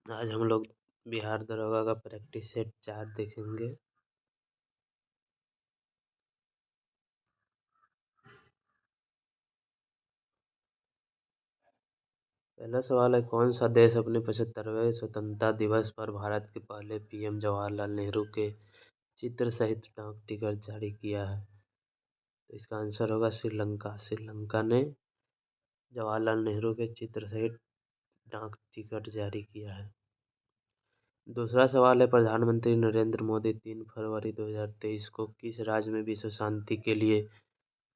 आज हम लोग बिहार दरोगा का प्रैक्टिस सेट 4 देखेंगे। पहला सवाल है, कौन सा देश अपने 75वें स्वतंत्रता दिवस पर भारत के पहले पीएम जवाहरलाल नेहरू के चित्र सहित डाक टिकट जारी किया है? तो इसका आंसर होगा श्रीलंका। श्रीलंका ने जवाहरलाल नेहरू के चित्र सहित डाक टिकट जारी किया है। दूसरा सवाल है, प्रधानमंत्री नरेंद्र मोदी 3 फरवरी 2023 को किस राज्य में विश्व शांति के लिए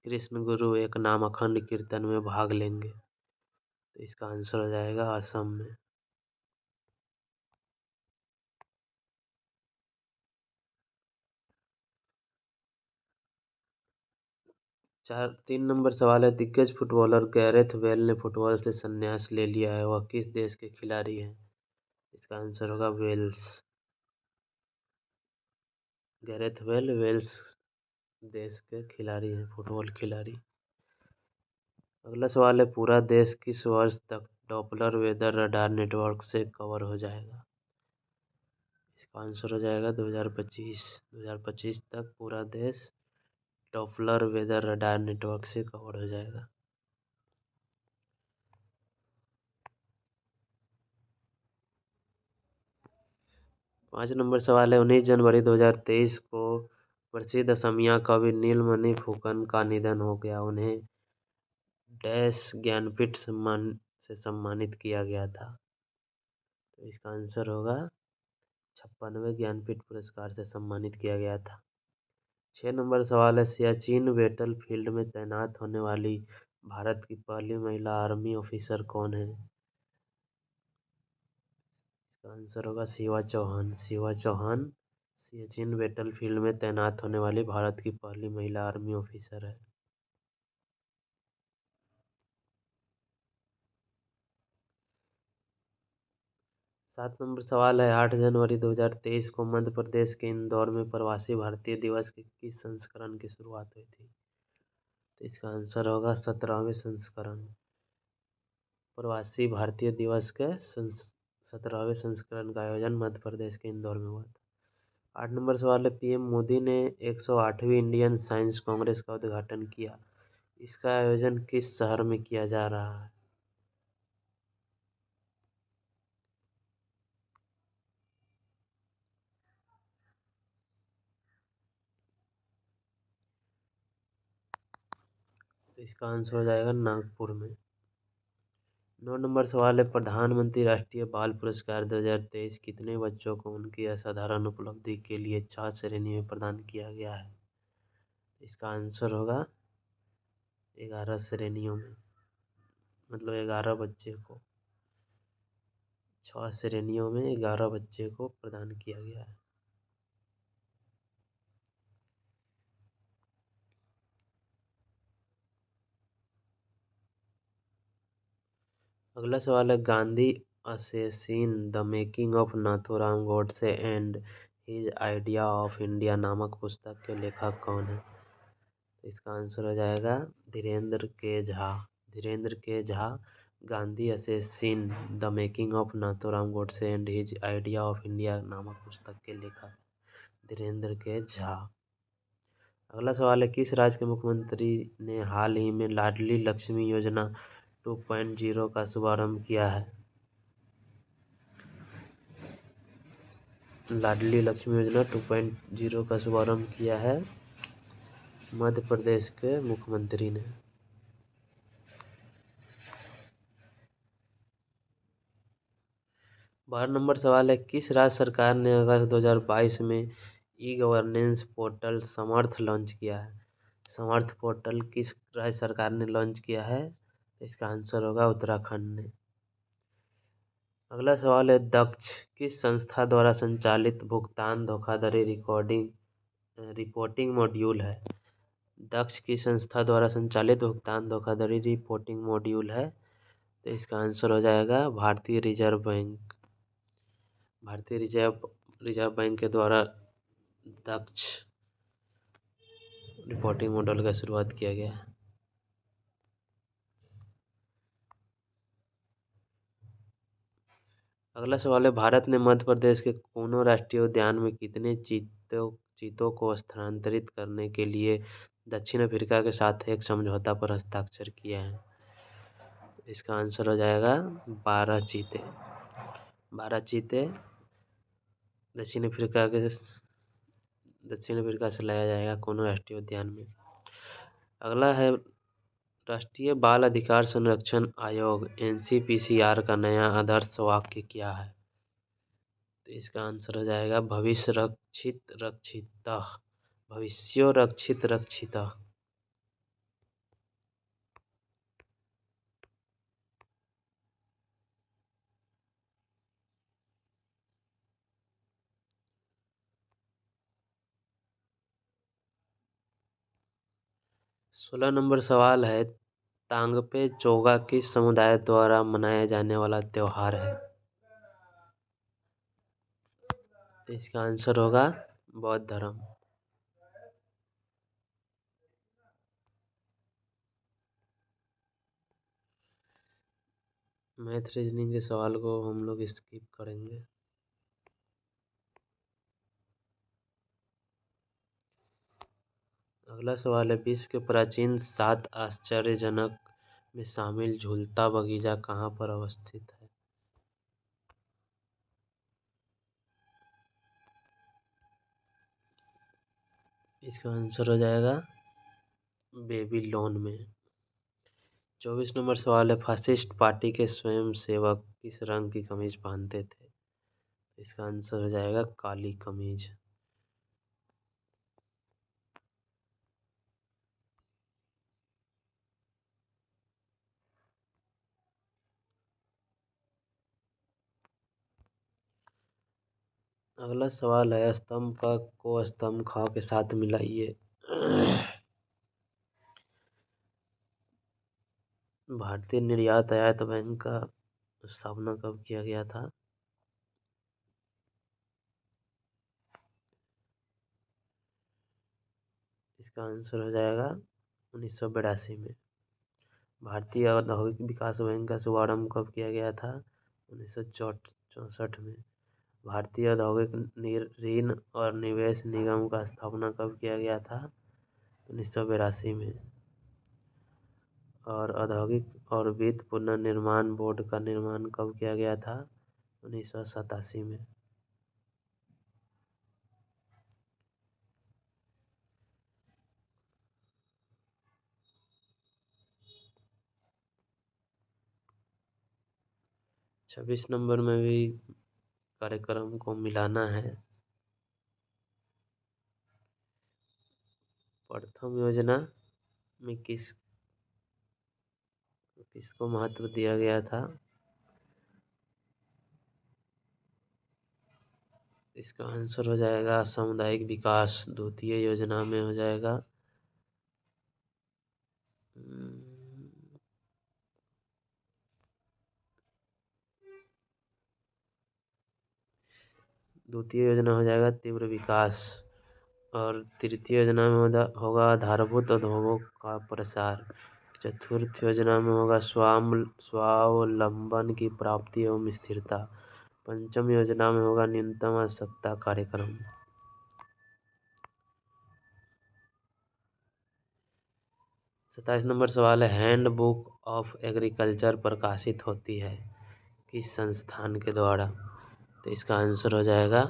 कृष्ण गुरु एक नाम अखंड कीर्तन में भाग लेंगे? तो इसका आंसर हो जाएगा असम में। 3 नंबर सवाल है, दिग्गज फुटबॉलर गैरेथ बेल ने फुटबॉल से संन्यास ले लिया है, वह किस देश के खिलाड़ी हैं? इसका आंसर होगा वेल्स। गैरेथ बेल वेल्स देश के खिलाड़ी हैं, फुटबॉल खिलाड़ी। अगला सवाल है, पूरा देश किस वर्ष तक डॉपलर वेदर रडार नेटवर्क से कवर हो जाएगा? इसका आंसर हो जाएगा 2025। 2025 तक पूरा देश डॉपलर वेदर रडार नेटवर्क से कवर हो जाएगा। 5 नंबर सवाल है, 19 जनवरी 2023 को प्रसिद्ध असमिया कवि नीलमणि फुकन का निधन हो गया। उन्हें डैश ज्ञानपीठ सम्मान से सम्मानित किया गया था? तो इसका आंसर होगा 56वें ज्ञानपीठ पुरस्कार से सम्मानित किया गया था। 6 नंबर सवाल है, सियाचिन बेटल फील्ड में तैनात होने वाली भारत की पहली महिला आर्मी ऑफिसर कौन है? इसका आंसर होगा शिवा चौहान। शिवा चौहान सियाचिन बेटल फील्ड में तैनात होने वाली भारत की पहली महिला आर्मी ऑफिसर है। 7 नंबर सवाल है, 8 जनवरी 2023 को मध्य प्रदेश के इंदौर में प्रवासी भारतीय दिवस के किस संस्करण की शुरुआत हुई थी? तो इसका आंसर होगा 17वें संस्करण। प्रवासी भारतीय दिवस के 17वें संस्करण का आयोजन मध्य प्रदेश के इंदौर में हुआ था। 8 नंबर सवाल है, पीएम मोदी ने 108वीं इंडियन साइंस कांग्रेस का उद्घाटन किया। इसका आयोजन किस शहर में किया जा रहा है? तो इसका आंसर हो जाएगा नागपुर में। 9 नंबर सवाल है, प्रधानमंत्री राष्ट्रीय बाल पुरस्कार 2023 कितने बच्चों को उनकी असाधारण उपलब्धि के लिए 4 श्रेणी में प्रदान किया गया है? इसका आंसर होगा 11 श्रेणियों में, मतलब 11 बच्चे को, 6 श्रेणियों में 11 बच्चे को प्रदान किया गया है। अगला सवाल है, Gandhi assassin the making of Nathuram Godse and his idea of India नामक पुस्तक के लेखक कौन है? तो इसका आंसर हो जाएगा धीरेन्द्र के झा। धीरेन्द्र के Jha Gandhi assassin the making of Nathuram Godse and his idea of India नामक पुस्तक के लेखक धीरेन्द्र के झा। अगला सवाल है, किस राज्य के मुख्यमंत्री ने हाल ही में लाडली लक्ष्मी योजना 2.0 का शुभारंभ किया है? लाडली लक्ष्मी योजना 2.0 का शुभारंभ किया है मध्य प्रदेश के मुख्यमंत्री ने। 12 नंबर सवाल है, किस राज्य सरकार ने अगस्त 2022 में ई गवर्नेंस पोर्टल समर्थ लॉन्च किया है? समर्थ पोर्टल किस राज्य सरकार ने लॉन्च किया है? इसका आंसर होगा उत्तराखंड ने। अगला सवाल है, दक्ष किस संस्था द्वारा संचालित भुगतान धोखाधड़ी रिपोर्टिंग मॉड्यूल है? दक्ष की संस्था द्वारा संचालित भुगतान धोखाधड़ी रिपोर्टिंग मॉड्यूल है। तो इसका आंसर हो जाएगा भारतीय रिजर्व बैंक। भारतीय रिजर्व बैंक के द्वारा दक्ष रिपोर्टिंग मॉडल का शुरुआत किया गया है। अगला सवाल है, भारत ने मध्य प्रदेश के कोनो राष्ट्रीय उद्यान में कितने चीतों को स्थानांतरित करने के लिए दक्षिण अफ्रीका के साथ एक समझौता पर हस्ताक्षर किया है? इसका आंसर हो जाएगा 12 चीते। 12 चीते दक्षिण अफ्रीका से लाया जाएगा कोनो राष्ट्रीय उद्यान में। अगला है, राष्ट्रीय बाल अधिकार संरक्षण आयोग NCPCR का नया आदर्श वाक्य क्या है? तो इसका आंसर हो जाएगा, भविष्य रक्षित रक्षितः। भविष्यो रक्षित रक्षितः। सोलह नंबर सवाल है, तांगपे चोगा किस समुदाय द्वारा मनाया जाने वाला त्योहार है? तो इसका आंसर होगा बौद्ध धर्म। मैथ रीजनिंग के सवाल को हम लोग स्किप करेंगे। अगला सवाल है, विश्व के प्राचीन 7 आश्चर्यजनक में शामिल झूलता बगीचा कहाँ पर अवस्थित है? इसका आंसर हो जाएगा बेबीलोन में। 24 नंबर सवाल है, फासिस्ट पार्टी के स्वयंसेवक किस रंग की कमीज पहनते थे? इसका आंसर हो जाएगा काली कमीज। अगला सवाल है, स्तंभ क को स्तंभ ख के साथ मिलाइए। भारतीय निर्यात आयात बैंक का स्थापना कब किया गया था? इसका आंसर हो जाएगा 1982 में। भारतीय औद्योगिक विकास बैंक का शुभारंभ कब किया गया था? 1964 में। भारतीय औद्योगिक ऋण और निवेश निगम का स्थापना कब किया गया था? 1982 में। और औद्योगिक और वित्त पुनर्निर्माण बोर्ड का निर्माण कब किया गया था? 1987 में। छब्बीस नंबर में भी कार्यक्रम को मिलाना है। प्रथम योजना में किसको महत्व दिया गया था? इसका आंसर हो जाएगा सामुदायिक विकास। द्वितीय योजना में हो जाएगा द्वितीय योजना हो जाएगा तीव्र विकास। और तृतीय योजना में होगा आधारभूत उद्योगों का प्रसार। चतुर्थ योजना में होगा स्वावलंबन की प्राप्ति एवं स्थिरता। पंचम योजना में होगा न्यूनतम आवश्यकता कार्यक्रम। 27 नंबर सवाल है, हैंड बुक ऑफ एग्रीकल्चर प्रकाशित होती है किस संस्थान के द्वारा? तो इसका आंसर हो जाएगा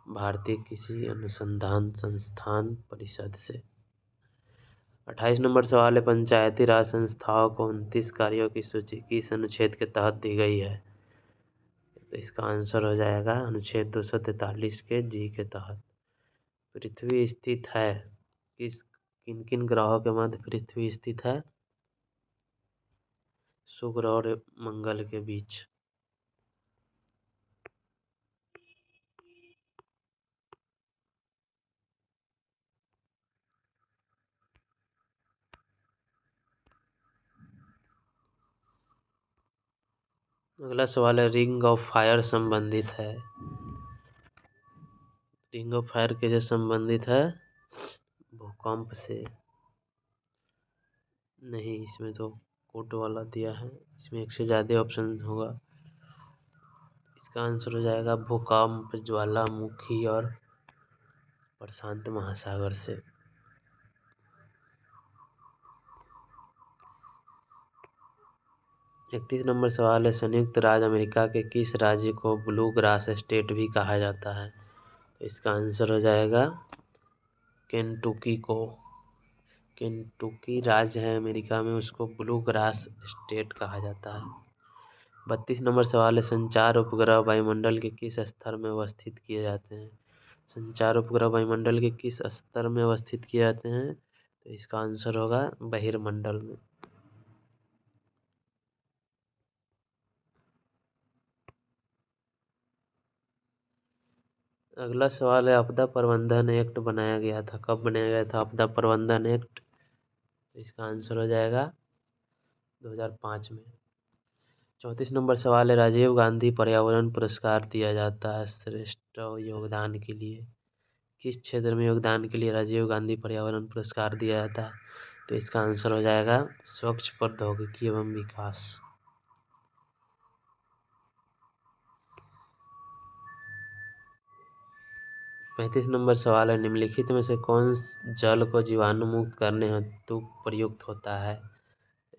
भारतीय कृषि अनुसंधान संस्थान परिषद से। 28 नंबर सवाल है, पंचायती राज संस्थाओं को 29 कार्यों की सूची किस अनुच्छेद के तहत दी गई है? तो इसका आंसर हो जाएगा अनुच्छेद 243 के जी के तहत। पृथ्वी स्थित है किन किन ग्रहों के मध्य पृथ्वी स्थित है? शुक्र और मंगल के बीच। अगला सवाल है, रिंग ऑफ फायर संबंधित है। रिंग ऑफ फायर कैसे संबंधित है? भूकंप से। नहीं, इसमें तो कोट वाला दिया है, इसमें एक से ज़्यादा ऑप्शन होगा। इसका आंसर हो जाएगा भूकंप, ज्वालामुखी और प्रशांत महासागर से। 31 नंबर सवाल है, संयुक्त राज्य अमेरिका के किस राज्य को ब्लू ग्रास स्टेट भी कहा जाता है? तो इसका आंसर हो जाएगा केंटुकी को। केंटुकी राज्य है अमेरिका में, उसको ब्लू ग्रास स्टेट कहा जाता है। 32 नंबर सवाल है, संचार उपग्रह वायुमंडल के किस स्तर में अवस्थित किए जाते हैं? संचार उपग्रह वायुमंडल के किस स्तर में अवस्थित किए जाते हैं? तो इसका आंसर होगा बहिर्मंडल में। अगला सवाल है, आपदा प्रबंधन एक्ट बनाया गया था, कब बनाया गया था आपदा प्रबंधन एक्ट? इसका आंसर हो जाएगा 2005 में। 34 नंबर सवाल है, राजीव गांधी पर्यावरण पुरस्कार दिया जाता है श्रेष्ठ योगदान के लिए। किस क्षेत्र में योगदान के लिए राजीव गांधी पर्यावरण पुरस्कार दिया जाता है? तो इसका आंसर हो जाएगा स्वच्छ प्रौद्योगिकी एवं विकास। 35 नंबर सवाल है, निम्नलिखित में से कौन जल को जीवाणु मुक्त करने हेतु प्रयुक्त होता है?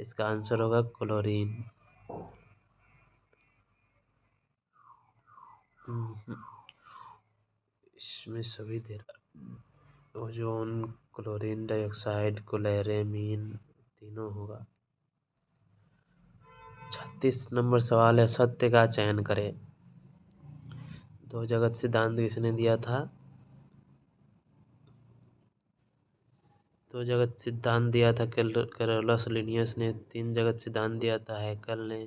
इसका आंसर होगा क्लोरीन। इसमें सभी दे रहा, ओजोन, क्लोरीन डाइऑक्साइड, क्लोरेमीन, तीनों होगा। 36 नंबर सवाल है, सत्य का चयन करें। दो जगत सिद्धांत किसने दिया था? दो जगत सिद्धांत दिया था कैरोलस लिनियस ने। 3 जगत सिद्धांत दिया था हैकेल ने।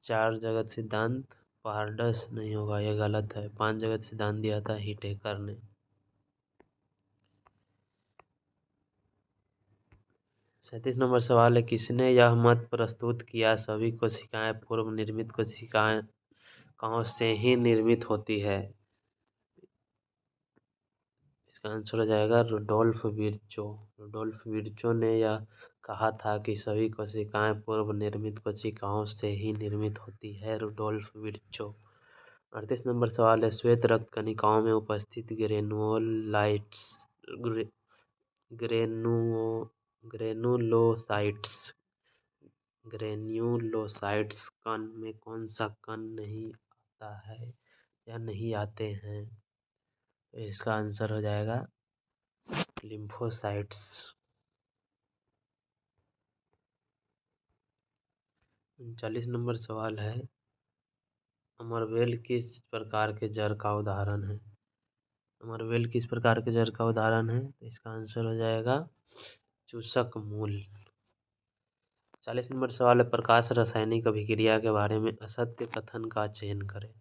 4 जगत सिद्धांत पारडस नहीं होगा, यह गलत है। 5 जगत सिद्धांत दिया था हिटेकर ने। 37 नंबर सवाल है, किसने यह मत प्रस्तुत किया सभी कोशिकाएं पूर्व निर्मित कोशिकाओं से ही निर्मित होती है? इसका आंसर हो जाएगा रुडोल्फ विर्चो। रुडोल्फ विर्चो ने यह कहा था कि सभी कोशिकाएं पूर्व निर्मित कोशिकाओं से ही निर्मित होती है, रुडोल्फ विर्चो। 38 नंबर सवाल है, श्वेत रक्त कणिकाओं में उपस्थित ग्रेनु ग्रेन्युलोसाइट्स कण में कौन सा कण नहीं आता है या नहीं आते हैं? तो इसका आंसर हो जाएगा लिम्फोसाइट्स। 39 नंबर सवाल है, अमरवेल किस प्रकार के जड़ का उदाहरण है? अमरवेल किस प्रकार के जड़ का उदाहरण है? तो इसका आंसर हो जाएगा चूसक मूल। 40 नंबर सवाल है, प्रकाश रासायनिक अभिक्रिया के बारे में असत्य कथन का चयन करें।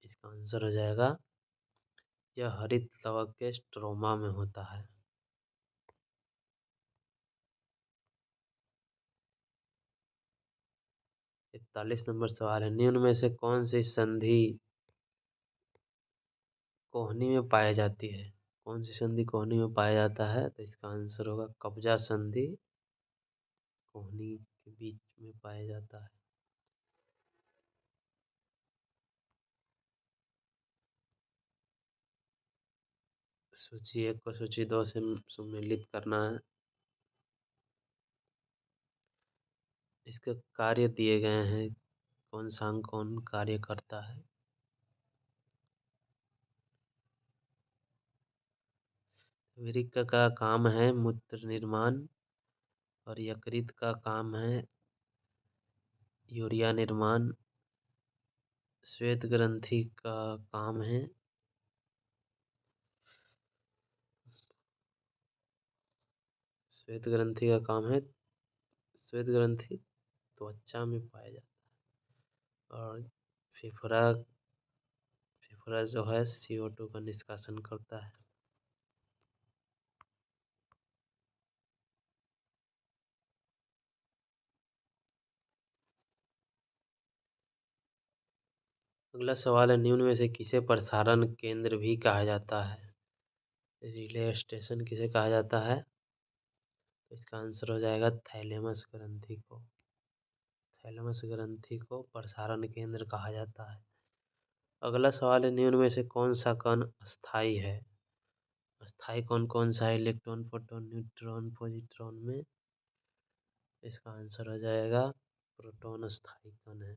इसका आंसर हो जाएगा यह हरित लवक के स्ट्रोमा में होता है। 41 नंबर सवाल है, निम्न में से कौन सी संधि कोहनी में पाई जाती है? कौन सी संधि कोहनी में पाया जाता है? तो इसका आंसर होगा कब्जा संधि कोहनी के बीच में पाया जाता है। सूची 1 को सूची 2 से सम्मिलित करना है। इसके कार्य दिए गए हैं, कौन सा अंग कौन कार्य करता है? वृक्क का काम है मूत्र निर्माण और यकृत का काम है यूरिया निर्माण। श्वेत ग्रंथि का काम है श्वेत ग्रंथि का काम है श्वेत ग्रंथि त्वचा में पाया जाता है। और फेफड़ा फेफड़ा जो है CO2 का निष्कासन करता है। अगला सवाल है, निम्न में से किसे प्रसारण केंद्र भी कहा जाता है? रिले स्टेशन किसे कहा जाता है? तो इसका आंसर हो जाएगा थैलेमस ग्रंथि को। थैलेमस ग्रंथि को प्रसारण केंद्र कहा जाता है। अगला सवाल है, निम्न में से कौन सा कण अस्थाई है? अस्थाई कौन कौन सा है इलेक्ट्रॉन, प्रोटॉन, न्यूट्रॉन, पॉजिट्रॉन में? इसका आंसर हो जाएगा प्रोटॉन अस्थाई कण है।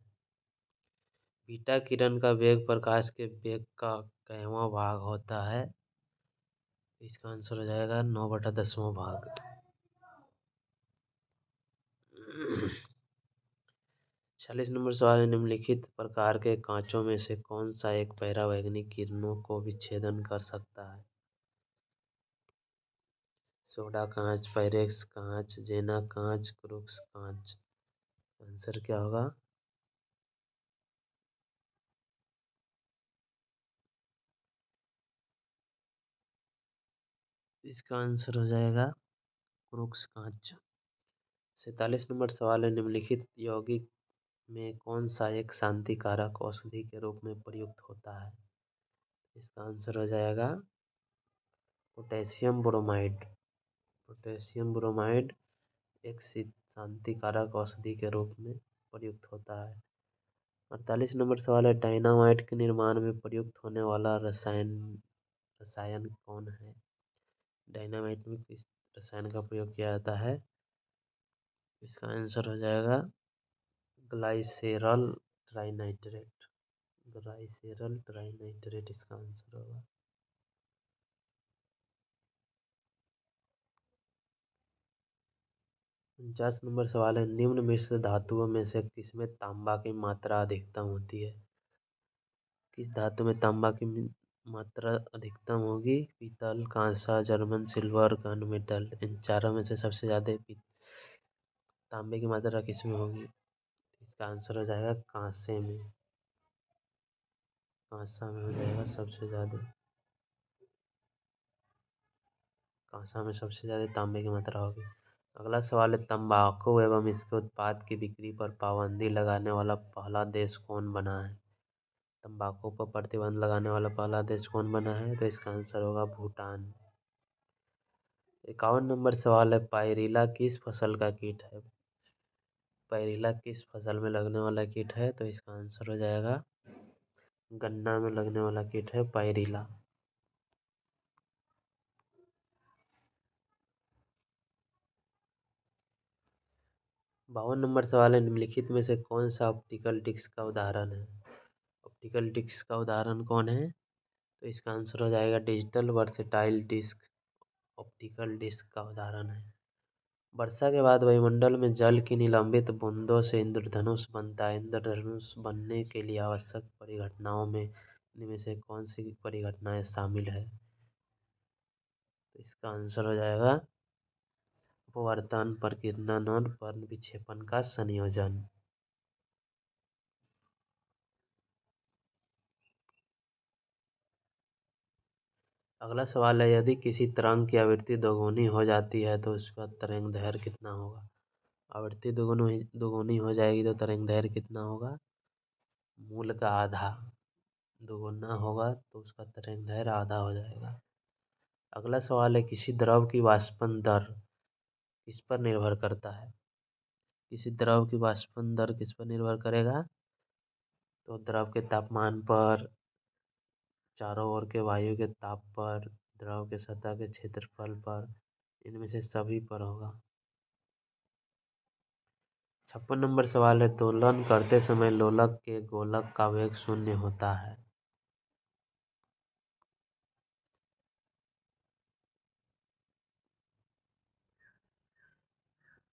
बीटा किरण का वेग प्रकाश के वेग का कैवां भाग होता है? इसका आंसर हो जाएगा 9/10वां भाग। 46 नंबर सवाल है, निम्नलिखित प्रकार के कांचों में से कौन सा एक परावैंगनिक किरणों को विच्छेदन कर सकता है? सोडा कांच, पायरेक्स कांच, जेना कांच, क्रूक्स कांच। आंसर क्या होगा? इसका आंसर हो जाएगा क्रूक्स कांच। 47 नंबर सवाल है, निम्नलिखित यौगिक में कौन सा एक शांति कारक औषधि के रूप में प्रयुक्त होता है? इसका आंसर हो जाएगा पोटेशियम ब्रोमाइड। पोटेशियम ब्रोमाइड एक शांति कारक औषधि के रूप में प्रयुक्त होता है। 48 नंबर सवाल है, डायनामाइट के निर्माण में प्रयुक्त होने वाला रसायन कौन है? डायनामाइट में किस रसायन का प्रयोग किया जाता है? इसका आंसर हो जाएगा ग्लाइसेरॉल ट्राइनाइट्रेट। ग्लाइसेरॉल ट्राइनाइट्रेट इसका आंसर होगा। 49 नंबर सवाल है, निम्न मिश्र धातुओं में से किसमें तांबा की मात्रा अधिकतम होती है? किस धातु में तांबा की मात्रा अधिकतम होगी? पीतल, कांसा, जर्मन सिल्वर, गन मेटल। इन चारों में से सबसे ज्यादा तांबे की मात्रा किसमें होगी? इसका आंसर हो जाएगा कांसे में। कांसा में हो जाएगा सबसे ज्यादा। कांसा में सबसे ज्यादा तांबे की मात्रा होगी। अगला सवाल है, तंबाकू एवं इसके उत्पाद की बिक्री पर पाबंदी लगाने वाला पहला देश कौन बना है? तंबाकू पर प्रतिबंध लगाने वाला पहला देश कौन बना है? तो इसका आंसर होगा भूटान। 51 नंबर सवाल है, पायरिला किस फसल का कीट है? पायरिला किस फसल में लगने वाला कीट है? तो इसका आंसर हो जाएगा गन्ना में लगने वाला कीट है पायरिला। 52 नंबर सवाल है, निम्नलिखित में से कौन सा ऑप्टिकल डिस्क का उदाहरण है? ऑप्टिकल डिस्क का उदाहरण कौन है? तो इसका आंसर हो जाएगा digital versatile disc optical disc का उदाहरण है। वर्षा के बाद वायुमंडल में जल की निलंबित बूंदों से इंद्रधनुष बनता है। इंद्रधनुष बनने के लिए आवश्यक परिघटनाओं में इनमें से कौन सी परिघटनाएं शामिल है? तो इसका आंसर हो जाएगा अपवर्तन, प्रकीर्णन और पर्ण विक्षेपण का संयोजन। अगला सवाल है, यदि किसी तरंग की आवृत्ति दोगुनी हो जाती है तो उसका तरंगदैर्घ्य कितना होगा? आवृत्ति दोगुनी हो जाएगी तो तरंगदैर्घ्य कितना होगा? मूल का आधा। दोगुना होगा तो उसका तरंगदैर्घ्य आधा हो जाएगा। अगला सवाल है, किसी द्रव की वाष्पन दर किस पर निर्भर करता है? किसी द्रव की वाष्पन दर किस पर निर्भर करेगा? तो द्रव के तापमान पर, चारों ओर के वायु के ताप पर, द्रव के सतह के क्षेत्रफल पर, इनमें से सभी पर होगा। 56 नंबर सवाल है, दोलन करते समय लोलक के गोलक का वेग शून्य होता है।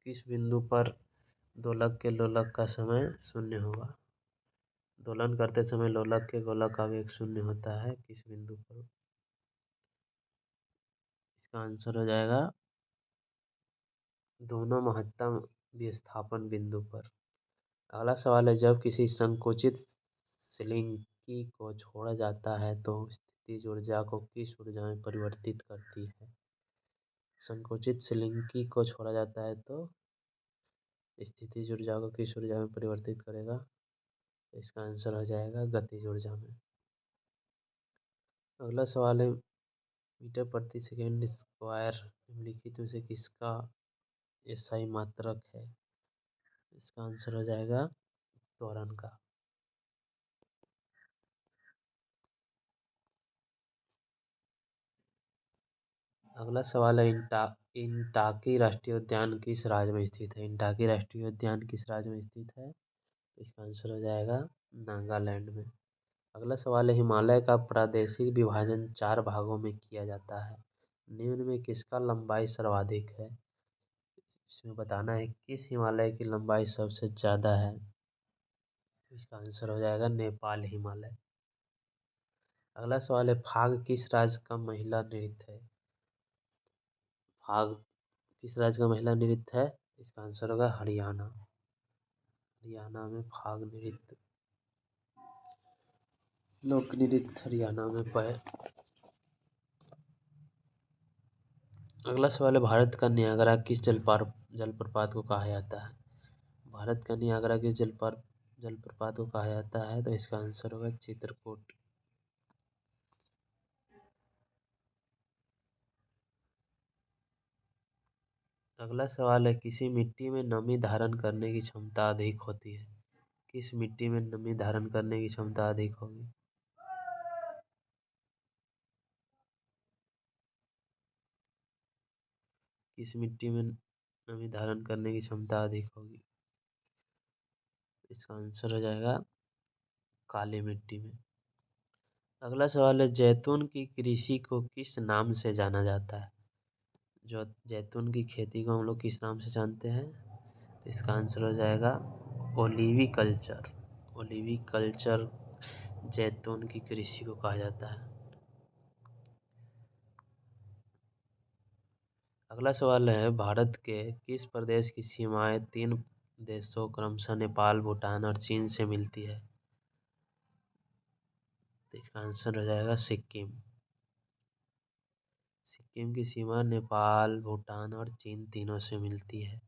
किस बिंदु पर दोलक के लोलक का समय शून्य होगा? दोलन करते समय लोलक के गोलक का वेग शून्य होता है किस बिंदु पर? इसका आंसर हो जाएगा दोनों महत्तम विस्थापन बिंदु पर। अगला सवाल है, जब किसी संकुचित स्लिंगी को छोड़ा जाता है तो स्थितिज ऊर्जा को किस ऊर्जा में परिवर्तित करती है? संकुचित स्लिंगी को छोड़ा जाता है तो स्थितिज ऊर्जा को किस ऊर्जा में परिवर्तित करेगा? तो इसका आंसर हो जाएगा गतिज ऊर्जा में। अगला सवाल है, मीटर प्रति सेकेंड स्क्वायर निम्नलिखित में से किसका एसआई मात्रक है? इसका आंसर हो जाएगा त्वरण का। अगला सवाल है, इंटाकी राष्ट्रीय उद्यान किस राज्य में स्थित है? इंटाकी राष्ट्रीय उद्यान किस राज्य में स्थित है? इसका आंसर हो जाएगा नागालैंड में। अगला सवाल है, हिमालय का प्रादेशिक विभाजन 4 भागों में किया जाता है, निम्न में किसका लंबाई सर्वाधिक है? इसमें बताना है किस हिमालय की लंबाई सबसे ज़्यादा है। इसका आंसर हो जाएगा नेपाल हिमालय। अगला सवाल है, फाग किस राज्य का महिला नृत्य है? फाग किस राज्य का महिला नृत्य है? इसका आंसर होगा हरियाणा। हरियाणा में फाग नृत्य, लोक नृत्य हरियाणा में पाए। अगला सवाल है, भारत का नियाग्रा किस जलप्रपात को कहा जाता है? भारत का नियाग्रा किस जलप्रपात को कहा जाता है? तो इसका आंसर होगा चित्रकूट। अगला सवाल है, किसी मिट्टी में नमी धारण करने की क्षमता अधिक होती है? किस मिट्टी में नमी धारण करने की क्षमता अधिक होगी? किस मिट्टी में नमी धारण करने की क्षमता अधिक होगी? इसका आंसर हो जाएगा काली मिट्टी में। अगला सवाल है, जैतून की कृषि को किस नाम से जाना जाता है? जो जैतून की खेती को हम लोग किस नाम से जानते हैं? तो इसका आंसर हो जाएगा ओलिवी कल्चर। ओलिवी कल्चर जैतून की कृषि को कहा जाता है। अगला सवाल है, भारत के किस प्रदेश की सीमाएं 3 देशों क्रमशः नेपाल, भूटान और चीन से मिलती है? तो इसका आंसर हो जाएगा सिक्किम। सिक्किम की सीमा नेपाल, भूटान और चीन तीनों से मिलती है।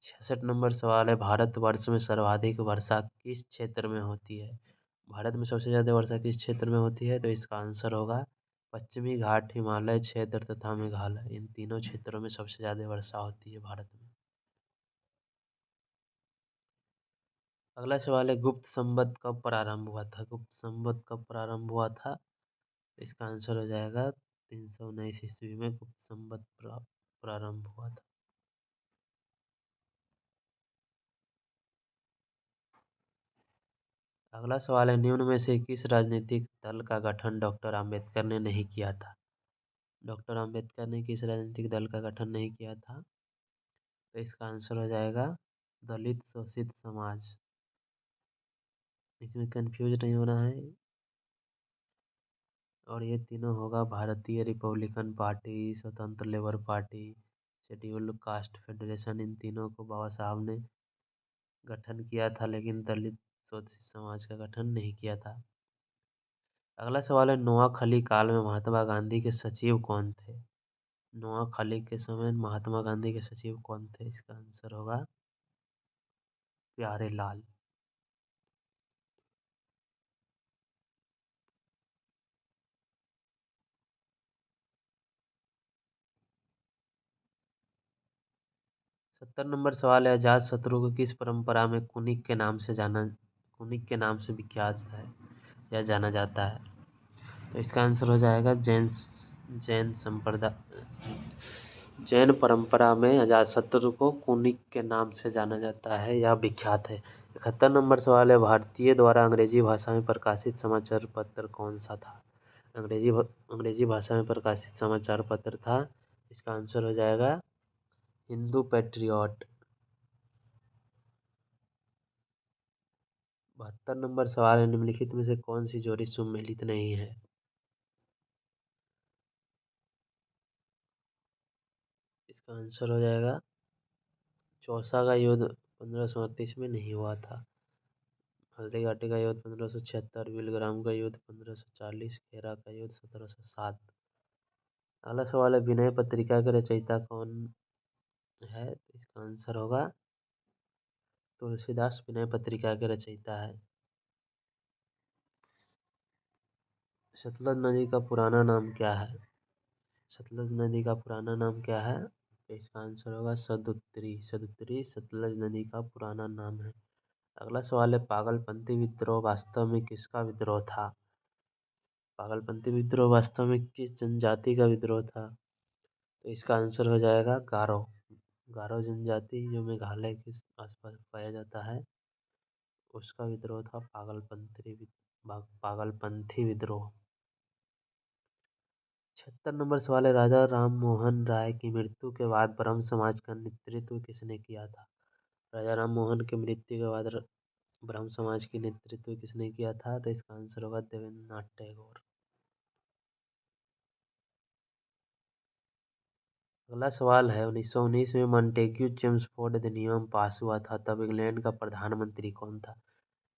66 नंबर सवाल है, भारतवर्ष में सर्वाधिक वर्षा किस क्षेत्र में होती है? भारत में सबसे ज़्यादा वर्षा किस क्षेत्र में होती है? तो इसका आंसर होगा पश्चिमी घाट, हिमालय क्षेत्र तथा मेघालय। इन तीनों क्षेत्रों में सबसे ज़्यादा वर्षा होती है भारत में। अगला सवाल है, गुप्त संवत कब प्रारंभ हुआ था? गुप्त संवत कब प्रारंभ हुआ था? इसका आंसर हो जाएगा 319 ईस्वी में गुप्त संवत प्रारंभ हुआ था। अगला सवाल है, निम्न में से किस राजनीतिक दल का गठन डॉक्टर आम्बेडकर ने नहीं किया था? डॉक्टर आम्बेडकर ने किस राजनीतिक दल का गठन नहीं किया था? तो इसका आंसर हो जाएगा दलित शोषित समाज। इसमें कंफ्यूज नहीं होना है। और ये तीनों होगा भारतीय रिपब्लिकन पार्टी, स्वतंत्र Labour Party, Scheduled Caste Federation. इन तीनों को बाबा साहब ने गठन किया था, लेकिन दलित शोषित समाज का गठन नहीं किया था। अगला सवाल है, नोआखली काल में महात्मा गांधी के सचिव कौन थे? नोआखली के समय महात्मा गांधी के सचिव कौन थे? इसका आंसर होगा प्यारे लाल। 70 नंबर सवाल है, अजातशत्रु को किस परंपरा में कुनिक के नाम से विख्यात है या जाना जाता है? तो इसका आंसर हो जाएगा जैन संप्रदाय। जैन परंपरा में अजातशत्रु को कुनिक के नाम से जाना जाता है या विख्यात है। 71 नंबर सवाल है, भारतीय द्वारा अंग्रेजी भाषा में प्रकाशित समाचार पत्र कौन सा था? अंग्रेजी भाषा में प्रकाशित समाचार पत्र था। इसका आंसर हो जाएगा हिंदू पैट्रियट। 72 नंबर सवाल है, निम्नलिखित में से कौन सी जोड़ी सुमेलित नहीं है? इसका आंसर हो जाएगा चौसा का युद्ध 1538 में नहीं हुआ था। हल्दीघाटी का युद्ध 1576, विलग्राम का युद्ध 1540, खेरा का युद्ध 1707। अगला सवाल है, विनय पत्रिका के रचयिता कौन है? इसका आंसर होगा तुलसीदास विनय पत्रिका के रचयिता है। सतलज नदी का पुराना नाम क्या है? सतलज नदी का पुराना नाम क्या है? तो इसका आंसर होगा सदुत्री। सदुत्री सतलज नदी का पुराना नाम है। अगला सवाल है, पागलपंथी विद्रोह वास्तव में किसका विद्रोह था? पागलपंथी विद्रोह वास्तव में किस जनजाति का विद्रोह था? तो इसका आंसर हो जाएगा गारो। गारो जनजाति जो मेघालय के आसपास पाया जाता है, उसका विद्रोह था पागलपंथी विद्रोह। 76 नंबर सवाल है, राजा राम मोहन राय की मृत्यु के बाद ब्रह्म समाज का नेतृत्व किसने किया था? राजा राम मोहन की मृत्यु के बाद ब्रह्म समाज की नेतृत्व किसने किया था? तो इसका आंसर होगा देवेंद्रनाथ टैगोर। अगला सवाल है, 1919 में मॉन्टेग्यू चेम्सफोर्ड अधिनियम पास हुआ था, तब इंग्लैंड का प्रधानमंत्री कौन था?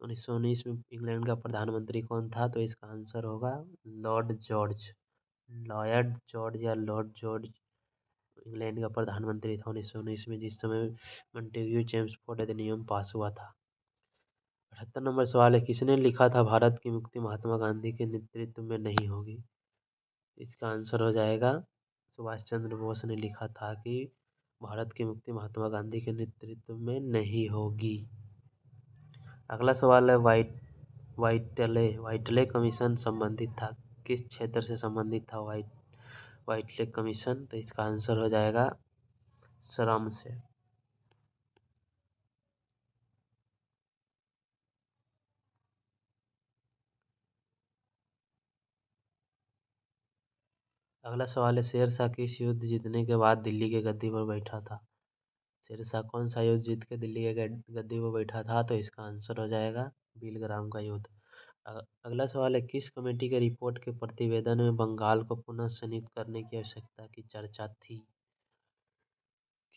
1919 में इंग्लैंड का प्रधानमंत्री कौन था? तो इसका आंसर होगा लॉर्ड जॉर्ज। लॉयड जॉर्ज या लॉर्ड जॉर्ज इंग्लैंड का प्रधानमंत्री था 1919 में, जिस समय मॉन्टेग्यू चेम्सफोर्ड अधिनियम पास हुआ था। 78 नंबर सवाल है, किसने लिखा था भारत की मुक्ति महात्मा गांधी के नेतृत्व में नहीं होगी? इसका आंसर हो जाएगा सुभाष चंद्र बोस ने लिखा था कि भारत की मुक्ति महात्मा गांधी के नेतृत्व में नहीं होगी। अगला सवाल है, वाइटले कमीशन संबंधित था, किस क्षेत्र से संबंधित था वाइटले कमीशन? तो इसका आंसर हो जाएगा श्रम से। अगला सवाल है, शेरशाह किस युद्ध जीतने के बाद दिल्ली के गद्दी पर बैठा था? शेरशाह कौन सा युद्ध जीत के दिल्ली के गद्दी पर बैठा था? तो इसका आंसर हो जाएगा भीलग्राम का युद्ध। अगला सवाल है, किस कमेटी के रिपोर्ट के प्रतिवेदन में बंगाल को पुनः संयुक्त करने की आवश्यकता की चर्चा थी?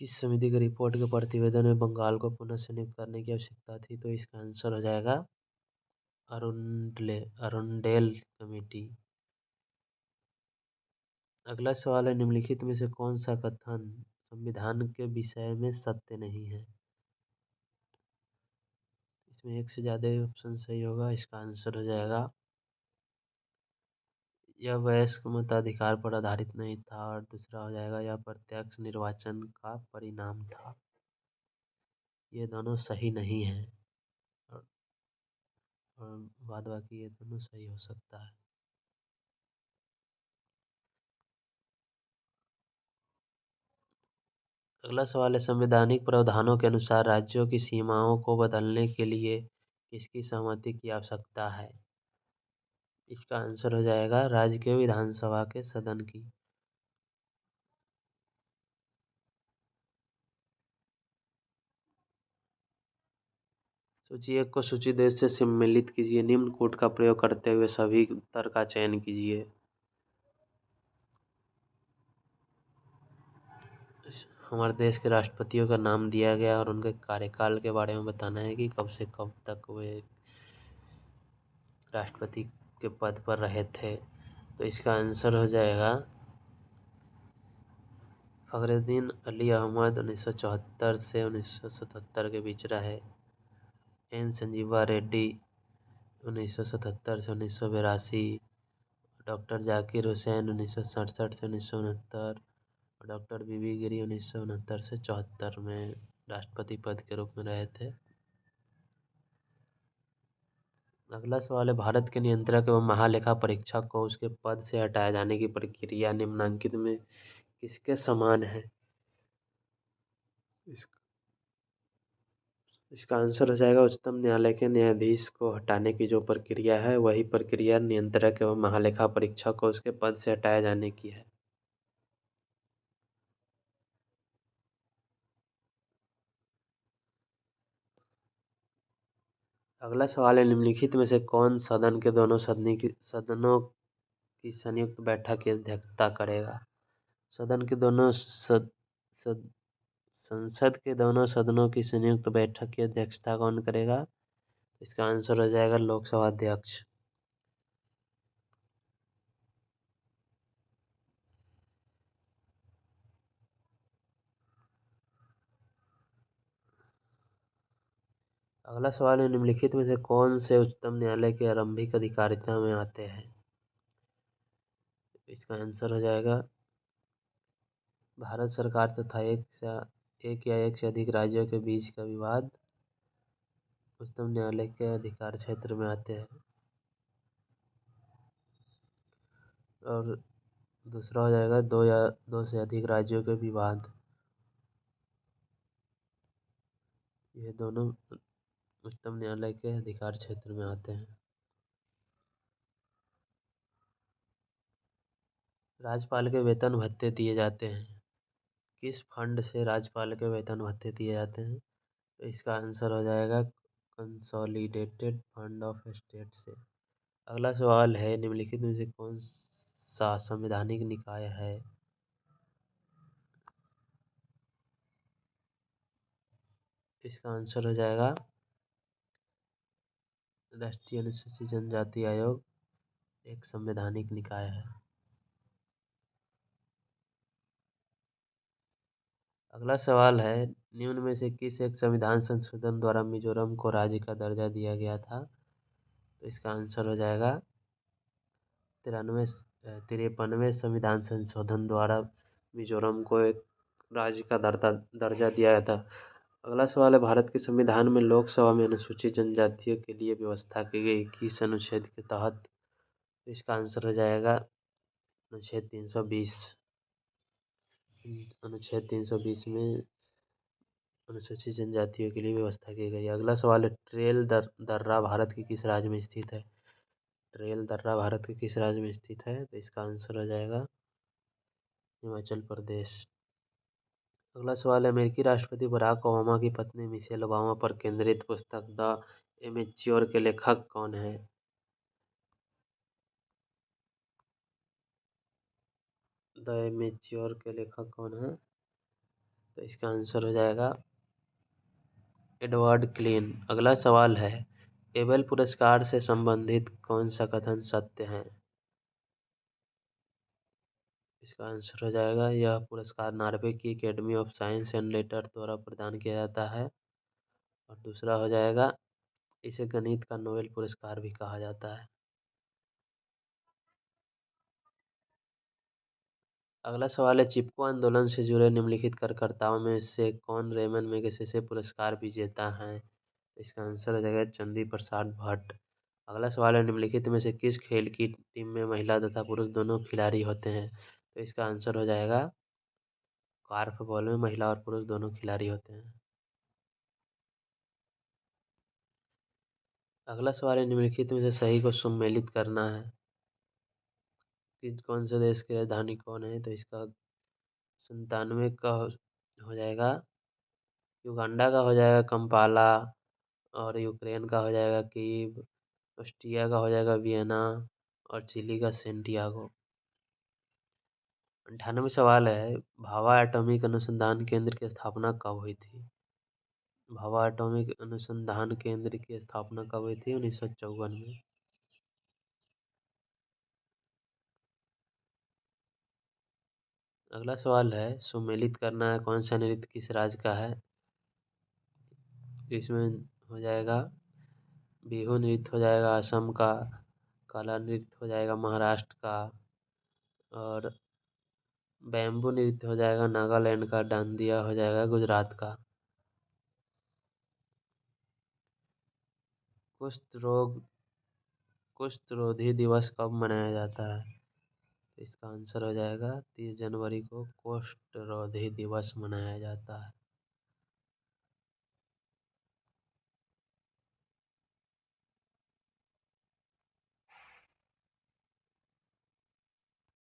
किस समिति के रिपोर्ट के प्रतिवेदन में बंगाल को पुनः संयुक्त करने की आवश्यकता थी? तो इसका आंसर हो जाएगा अरुंडेल कमेटी। अगला सवाल है, निम्नलिखित में से कौन सा कथन संविधान के विषय में सत्य नहीं है? इसमें एक से ज़्यादा ऑप्शन सही होगा। इसका आंसर हो जाएगा, यह वयस्क मताधिकार पर आधारित नहीं था, और दूसरा हो जाएगा, यह प्रत्यक्ष निर्वाचन का परिणाम था। ये दोनों सही नहीं है, और, और बाद बाकी ये दोनों सही हो सकता है। अगला सवाल है, संवैधानिक प्रावधानों के अनुसार राज्यों की सीमाओं को बदलने के लिए किसकी सहमति की आवश्यकता है? इसका आंसर हो जाएगा राज्य के विधानसभा के सदन की। सूची एक को सूची दो से सम्मिलित कीजिए, निम्न कोड का प्रयोग करते हुए सभी उत्तर का चयन कीजिए। हमारे देश के राष्ट्रपतियों का नाम दिया गया और उनके कार्यकाल के बारे में बताना है कि कब से कब तक वे राष्ट्रपति के पद पर रहे थे। तो इसका आंसर हो जाएगा फखरुद्दीन अली अहमद 1974 से 1977 के बीच रहे। एन संजीवा रेड्डी 1977 से 1982, डॉक्टर जाकिर हुसैन 1967 से 1969, और डॉक्टर बीबी गिरी 1969 से 74 में राष्ट्रपति पद के रूप में रहे थे। अगला सवाल है, भारत के नियंत्रक एवं महालेखा परीक्षक को उसके पद से हटाए जाने की प्रक्रिया निम्नलिखित में किसके समान है? इसका आंसर हो जाएगा उच्चतम न्यायालय के न्यायाधीश को हटाने की जो प्रक्रिया है, वही प्रक्रिया नियंत्रक एवं महालेखा परीक्षक को उसके पद से हटाए जाने की है। अगला सवाल है, निम्नलिखित में से कौन सदन के दोनों सदनों की संयुक्त बैठक की अध्यक्षता करेगा? सदन के दोनों सद, संसद के दोनों सदनों की संयुक्त बैठक की अध्यक्षता कौन करेगा? इसका आंसर हो जाएगा लोकसभा अध्यक्ष। अगला सवाल है, निम्नलिखित में से कौन से उच्चतम न्यायालय के आरंभिक अधिकारिता में आते हैं? इसका आंसर हो जाएगा भारत सरकार तथा एक या एक से अधिक राज्यों के बीच का विवाद उच्चतम न्यायालय के अधिकार क्षेत्र में आते हैं। और दूसरा हो जाएगा दो या दो से अधिक राज्यों के विवाद, ये दोनों उच्चतम न्यायालय के अधिकार क्षेत्र में आते हैं। राज्यपाल के वेतन भत्ते दिए जाते हैं। किस फंड से राज्यपाल के वेतन भत्ते दिए जाते हैं? तो इसका आंसर हो जाएगा कंसोलिडेटेड फंड ऑफ स्टेट से। अगला सवाल है, निम्नलिखित में से कौन सा संवैधानिक निकाय है? इसका आंसर हो जाएगा राष्ट्रीय अनुसूचित जनजाति आयोग एक संवैधानिक निकाय है। अगला सवाल है, निम्न में से किस एक संविधान संशोधन द्वारा मिजोरम को राज्य का दर्जा दिया गया था? तो इसका आंसर हो जाएगा 53वें संविधान संशोधन द्वारा मिजोरम को एक राज्य का दर्जा दिया गया था। अगला सवाल है, भारत के संविधान में लोकसभा में अनुसूचित जनजातियों के लिए व्यवस्था की गई किस अनुच्छेद के तहत? तो इसका आंसर हो जाएगा अनुच्छेद 320। अनुच्छेद 320 में अनुसूचित जनजातियों के लिए व्यवस्था की गई। अगला सवाल है, ट्रेल दर्रा भारत के किस राज्य में स्थित है? ट्रेल दर्रा भारत के किस राज्य में स्थित है? तो इसका आंसर हो जाएगा हिमाचल प्रदेश। अगला सवाल है, अमेरिकी राष्ट्रपति बराक ओबामा की पत्नी मिशेल ओबामा पर केंद्रित पुस्तक द एमेच्योर के लेखक कौन है? द एमेच्योर के लेखक कौन है? तो इसका आंसर हो जाएगा एडवर्ड क्लीन। अगला सवाल है, एबेल पुरस्कार से संबंधित कौन सा कथन सत्य है? इसका आंसर हो जाएगा यह पुरस्कार नॉर्वे की academy of science and later द्वारा प्रदान किया जाता है। और दूसरा हो जाएगा इसे गणित का नोबेल पुरस्कार भी कहा जाता है। अगला सवाल है, चिपको आंदोलन से जुड़े निम्नलिखित कार्यकर्ताओं में से कौन रेमन मैगसेसे पुरस्कार विजेता हैं? इसका आंसर हो जाएगा चंदी प्रसाद भट्ट। अगला सवाल है, निम्नलिखित में से किस खेल की टीम में महिला तथा पुरुष दोनों खिलाड़ी होते हैं? तो इसका आंसर हो जाएगा कॉर्फबॉल में महिला और पुरुष दोनों खिलाड़ी होते हैं। अगला सवाल है, निम्नलिखित में से सही को सम्मिलित करना है। किस कौन से देश की राजधानी कौन है? तो इसका 97 का हो जाएगा युगांडा का हो जाएगा कंपाला, और यूक्रेन का हो जाएगा कीव, ऑस्ट्रिया का हो जाएगा वियना, और चिली का सेंटियागो। 98 सवाल है, भाभा एटॉमिक अनुसंधान केंद्र की स्थापना कब हुई थी? भाभा एटॉमिक अनुसंधान केंद्र की स्थापना कब हुई थी? 1954 में। अगला सवाल है, सुमेलित करना है कौन सा नृत्य किस राज्य का है? इसमें हो जाएगा बिहू नृत्य हो जाएगा असम का, कला नृत्य हो जाएगा महाराष्ट्र का, और बैम्बू नृत्य हो जाएगा नागालैंड का, डांडिया हो जाएगा गुजरात का। कुष्ठ रोग कुष्ठ रोधी दिवस कब मनाया जाता है? तो इसका आंसर हो जाएगा 30 जनवरी को कुष्ठ रोधी दिवस मनाया जाता है।